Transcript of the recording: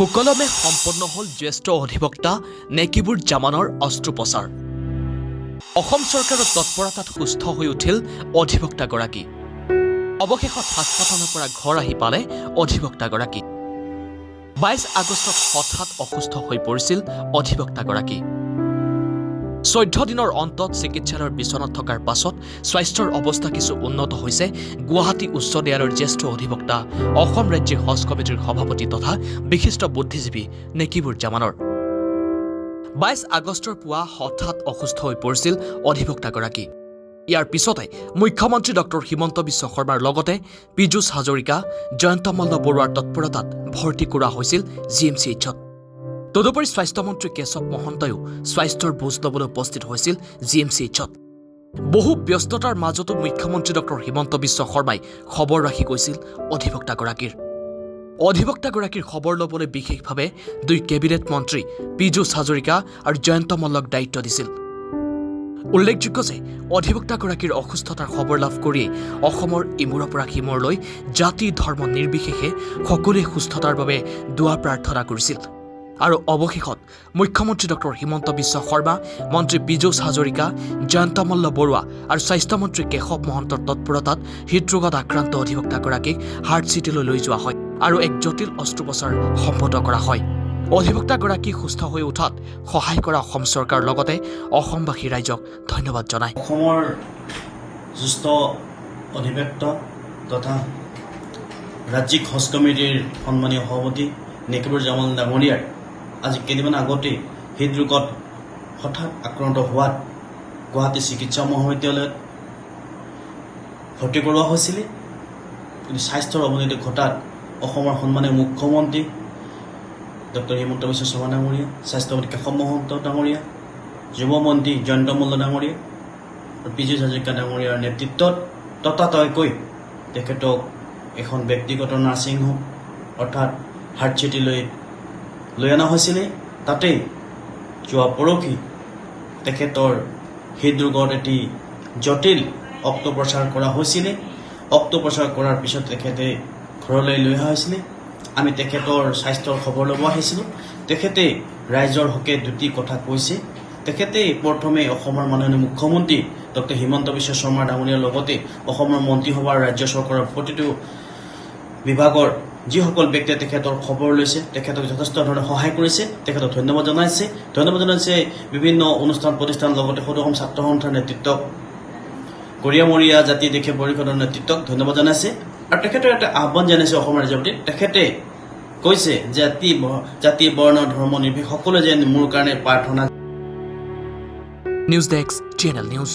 সুকলমে সম্পন্ন হল জ্যেষ্ঠ অধিবক্তা নেকিবুৰজামানৰ অস্ত্ৰোপচাৰ অসম চৰকাৰৰ তৎপৰতাত সুস্থ হৈ উঠিল অধিবক্তাগৰাকী অৱশেষত হাস্পতালৰ পৰা ঘৰ আহি পালে অধিবক্তাগৰাকী 22 আগষ্টত হঠাৎ অসুস্থ হৈ পৰিছিল অধিবক্তাগৰাকী 14 দিনৰ অন্তত চিকিৎসালয়ৰ বিচনাত থকাৰ পাছত স্বাস্থ্যৰ অৱস্থা কিছু উন্নত হৈছে গুৱাহাটী উচ্চ ন্যায়ালয়ৰ জ্যেষ্ঠ অধিবক্তা অসম ৰাজ্যিক হজ কমিটিৰ সভাপতি তথা বিশিষ্ট বুদ্ধিজীৱী নেকিবুৰজামানৰ 22 আগষ্টৰ পুৱা হঠাৎ অসুস্থ হৈ পৰিছিল অধিবক্তাগৰাকী ইয়াৰ পিছতে মুখ্যমন্ত্ৰী ডক্টৰ হিমন্ত বিশ্ব শৰ্মাৰ লগতে পীযুষ হাজৰিকা জয়ন্ত মল্ল বৰুৱাৰ তৎপৰতাত ভৰ্তি কৰা হৈছিল জিএমচিএইচত তদুপৰি স্বাস্থ্যমন্ত্ৰী কেশৱ মহন্তয়ো স্বাস্থ্যৰ বুজ ল'বলৈ উপস্থিত হৈছিল জিএমচিএইচত বহু ব্যস্ততাৰ মাজতো মুখ্যমন্ত্ৰী ডক্টৰ হিমন্ত বিশ্ব শৰ্মাই খবৰ ৰাখি গৈছিল অধিবক্তাগৰাকীৰ খবৰ ল'বলৈ বিশেষভাৱে দুই কেবিনেট মন্ত্ৰী পীযুষ হাজৰিকা আৰু জয়ন্ত মল্লক দায়িত্ব দিছিল উল্লেখযোগ্য যে অধিবক্তাগৰাকীৰ অসুস্থতাৰ খবৰ লাভ কৰিয়েই অসমৰ ইমূৰৰ পৰা সিমূৰলৈ জাতি ধৰ্ম নিৰ্বিশেষে সকলোৱে সুস্থতাৰ বাবে দুৱা প্ৰাৰ্থনা কৰিছিল আৰু অৱশেষত মুখ্যমন্ত্ৰী ডক্টৰ হিমন্ত বিশ্ব শৰ্মা মন্ত্ৰী পীযুষ হাজৰিকা জয়ন্ত মল্ল বৰুৱা আৰু স্বাস্থ্যমন্ত্ৰী কেশৱ মহন্তৰ তৎপৰতাত হৃদৰোগত আক্ৰান্ত অধিবক্তাগৰাকীক হাৰ্ট চিটিলৈ লৈ যোৱা হয় আৰু এক জটিল অস্ত্ৰোপচাৰ সম্পন্ন কৰা হয় অধিবক্তাগৰাকী সুস্থ হৈ উঠাত সহায় কৰা অসম চৰকাৰৰ লগতে অসমবাসী ৰাইজক ধন্যবাদ জনায় অসমৰ জ্যেষ্ঠ অধিবক্তা তথা ৰাজ্যিক হজ কমিটিৰ সন্মানীয় সভাপতি নেকিবুৰজামান ডাঙৰীয়াৰ আজি কেইদিনমান আগতে হৃদৰোগত হঠাৎ আক্ৰান্ত হোৱাত গুৱাহাটী চিকিৎসা মহাবিদ্যালয়ত ভৰ্তি কৰোৱা হৈছিলে কিন্তু স্বাস্থ্যৰ অৱনতি ঘটাত অসমৰ সন্মানীয় মুখ্যমন্ত্ৰী ডক্টৰ হিমন্ত বিশ্ব শৰ্মা ডাঙৰীয়া স্বাস্থ্যমন্ত্ৰী কেশৱ মহন্ত ডাঙৰীয়া যুৱমন্ত্ৰী জয়ন্ত মল্ল ডাঙৰীয়া আৰু পীযুষ হাজৰিকা ডাঙৰীয়াৰ নেতৃত্বত ততাতৈয়াকৈ তেখেতক এখন ব্যক্তিগত নাৰ্ছিং হোম অৰ্থাৎ হাৰ্ট চিটিলৈ লৈ অনা হৈছিলে তাতেই যোৱা পৰহি তেখেতৰ হৃদৰোগত এটি জটিল অস্ত্ৰোপচাৰ কৰা হৈছিলে অস্ত্ৰোপচাৰ কৰাৰ পিছত তেখেতে ঘৰলৈ লৈ অহা হৈছিলে আমি তেখেতৰ স্বাস্থ্যৰ খবৰ ল'ব আহিছিলোঁ তেখেতে ৰাইজৰ হকে দুটি কথা কৈছে তেখেতে প্ৰথমে অসমৰ মাননীয় মুখ্যমন্ত্ৰী ডক্টৰ হিমন্ত বিশ্ব শৰ্মা ডাঙৰীয়াৰ লগতে অসমৰ মন্ত্ৰীসভাৰ ৰাজ্য চৰকাৰৰ প্ৰতিটো বিভাগৰ যিসকল ব্যক্তিয়ে তেখেতৰ খবৰ লৈছে তেখেতক যথেষ্ট ধৰণে সহায় কৰিছে তেখেতক ধন্যবাদ জনাইছে বিভিন্ন অনুষ্ঠান প্ৰতিষ্ঠান লগতে সদৌ অসম ছাত্ৰ সন্থাৰ নেতৃত্বক গৰিয়ামৰীয়া জাতি দেশে পৰিষদৰ নেতৃত্বক ধন্যবাদ জনাইছে আৰু তেখেতৰ এটা আহ্বান জনাইছে অসমৰ ৰাজ্যপতি তেখেতে কৈছে যে জাতি বৰ্ণ ধৰ্ম নিৰ্বিশেষে সকলোৱে যেন মোৰ কাৰণে প্ৰাৰ্থনা নিউজ ডেস্ক TNL নিউজ